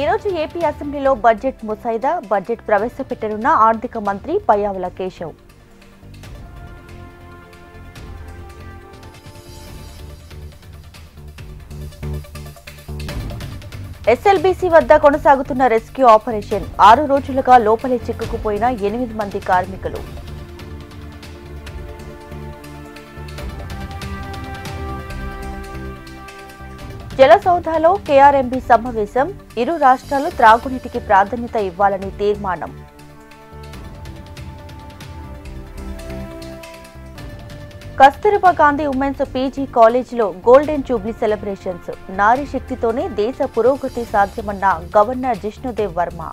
ఈ రోజు ఏపీ అసెంబ్లీలో బడ్జెట్ ముసాయిదా బడ్జెట్ ప్రవేశపెట్టనున్న ఆర్థిక మంత్రి పయ్యావుల కేశవ్. ఎస్ఎల్బీసీ వద్ద కొనసాగుతున్న రెస్క్యూ ఆపరేషన్ 6 రోజులుగా లోపలే చిక్కుకుపోయిన 8 మంది కార్మికులు. జలసౌధలో కేఆర్ఎంబీ సమావేశం. ఇరు రాష్ట్రాలు త్రాగునీటికి ప్రాధాన్యత ఇవ్వాలని తీర్మానం. కస్తూర్బా గాంధీ ఉమెన్స్ పీజీ కాలేజీలో గోల్డెన్ జూబ్లీ సెలబ్రేషన్స్. నారీ శక్తితోనే దేశ పురోగతి సాధ్యమన్న గవర్నర్ జిష్ణుదేవ్ వర్మ.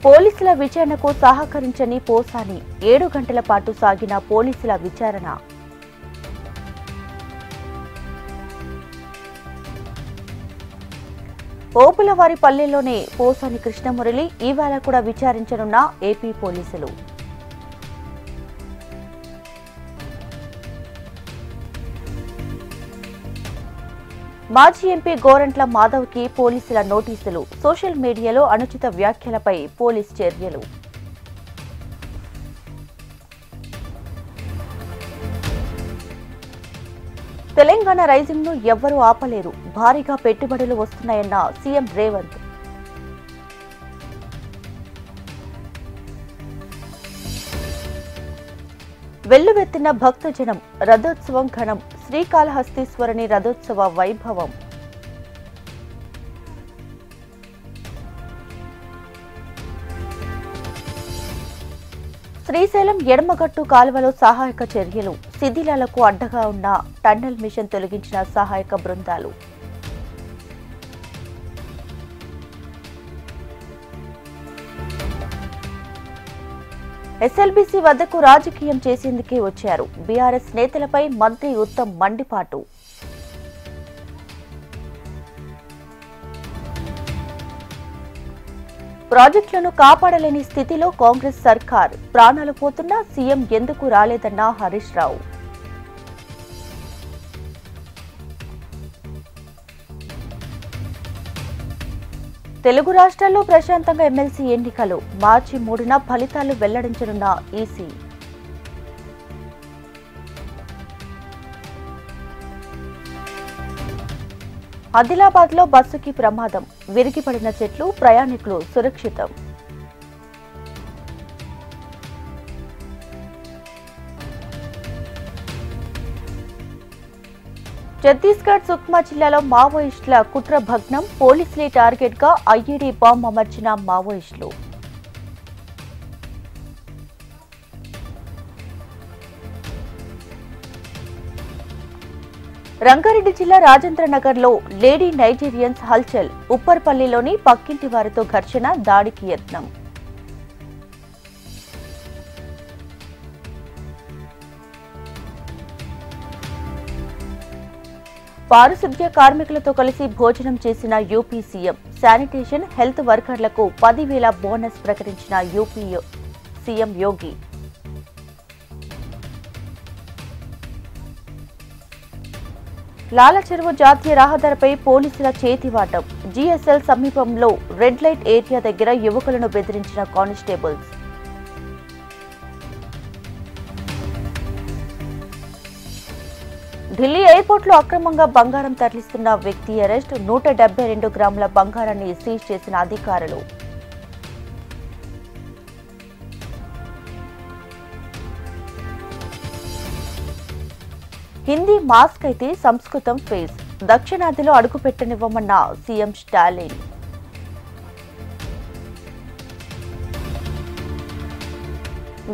పోలీసుల విచారణకు సహకరించని పోసాని. 7 గంటల పాటు సాగిన పోలీసుల విచారణ. ఓపులవారిపల్లెలోనే పోసాని కృష్ణమురళి. ఈవేళ కూడా విచారించనున్న ఏపీ పోలీసులు. మాజీ ఎంపీ గోరంట్ల మాధవ్కి పోలీసుల నోటీసులు. సోషల్ మీడియాలో అనుచిత వ్యాఖ్యలపై పోలీస్ చర్యలు. తెలంగాణ రైజింగ్ ను ఎవ్వరూ ఆపలేరు. భారీగా పెట్టుబడులు వస్తున్నాయన్న సీఎం రేవంత్. వెల్లువెత్తిన భక్తజనం. రథోత్సవం ఘనం. శ్రీకాళహస్తీశ్వరుని రథోత్సవ వైభవం. శ్రీశైలం ఎడమగట్టు కాలువలో సహాయక చర్యలు. శిథిలాలకు అడ్డగా ఉన్న టన్నెల్ మిషన్ తొలగించిన సహాయక బృందాలు. ఎస్ఎల్బీసీ వద్దకు రాజకీయం చేసేందుకే వచ్చారు. బీఆర్ఎస్ నేతలపై మంత్రి ఉత్తమ్ మండిపాటు. ప్రాజెక్టులను కాపాడలేని స్థితిలో కాంగ్రెస్ సర్కార్. ప్రాణాలు పోతున్నా సీఎం ఎందుకు రాలేదన్న హరీష్ రావు. తెలుగు రాష్ట్రాల్లో ప్రశాంతంగా ఎమ్మెల్సీ ఎన్నికలు. మార్చి 3న ఫలితాలు వెల్లడించనున్న ఈసీ. ఆదిలాబాద్ లో బస్సుకి ప్రమాదం. విరిగిపడిన చెట్లు. ప్రయాణికులు సురక్షితం. ఛత్తీస్గఢ్ సుక్మా జిల్లాలో మావోయిస్టుల కుట్ర భగ్నం. పోలీసులే టార్గెట్ గా ఐఈడీ బాంబ్ అమర్చిన మావోయిస్టులు. రంగారెడ్డి జిల్లా రాజేంద్ర నగర్ లో లేడీ నైజీరియన్స్ హల్చల్. ఉప్పర్పల్లిలోని పక్కింటి వారితో ఘర్షణ. దాడికి యత్నం. పారిశుద్ధ్య కార్మికులతో కలిసి భోజనం చేసిన యూపీ సీఎం. శానిటేషన్ హెల్త్ వర్కర్లకు 10,000 బోనస్ ప్రకటించిన యూపీ సీఎం యోగి. లాలచెరువు జాతీయ రహదారిపై పోలీసుల చేతివాటం. జీఎస్ఎల్ సమీపంలో రెడ్ లైట్ ఏరియా దగ్గర యువకులను బెదిరించిన కానిస్టేబుల్స్. ఢిల్లీ ఎయిర్పోర్ట్లో అక్రమంగా బంగారం తరలిస్తున్న వ్యక్తి అరెస్ట్. 172 గ్రాముల బంగారాన్ని సీజ్ చేసిన అధికారులు. హిందీ మాస్క్ అయితే సంస్కృతం ఫేస్. దక్షిణాదిలో అడుగుపెట్టనివ్వమన్న సీఎం స్టాలిన్.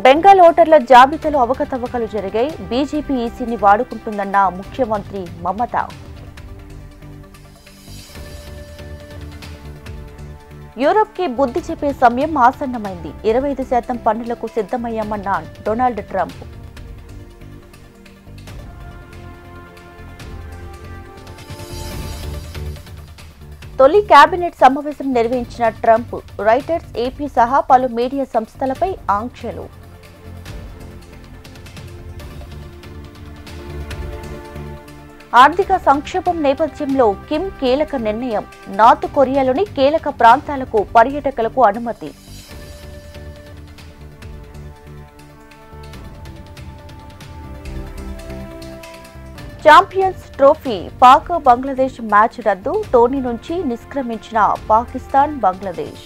బెంగాల్ ఓటర్ల జాబితాలో అవకతవకలు జరిగాయి. బీజేపీ ఈసీని వాడుకుంటుందన్న ముఖ్యమంత్రి మమత. యూరప్ కి బుద్ధి చెప్పే సమయం ఆసన్నమైంది. 25% పన్నులకు సిద్ధమయ్యామన్న డొనాల్డ్ ట్రంప్. తొలి కేబినెట్ సమావేశం నిర్వహించిన ట్రంప్. రైటర్స్ ఏపీ సహా పలు మీడియా సంస్థలపై ఆంక్షలు. ఆర్థిక సంక్షోభం నేపథ్యంలో కిమ్ కీలక నిర్ణయం. నార్త్ కొరియాలోని కీలక ప్రాంతాలకు పర్యాటకులకు అనుమతి. Champions trophy Pak Bangladesh match రద్దు. టోర్నీ నుంచి నిష్క్రమించిన పాకిస్తాన్, బంగ్లాదేశ్.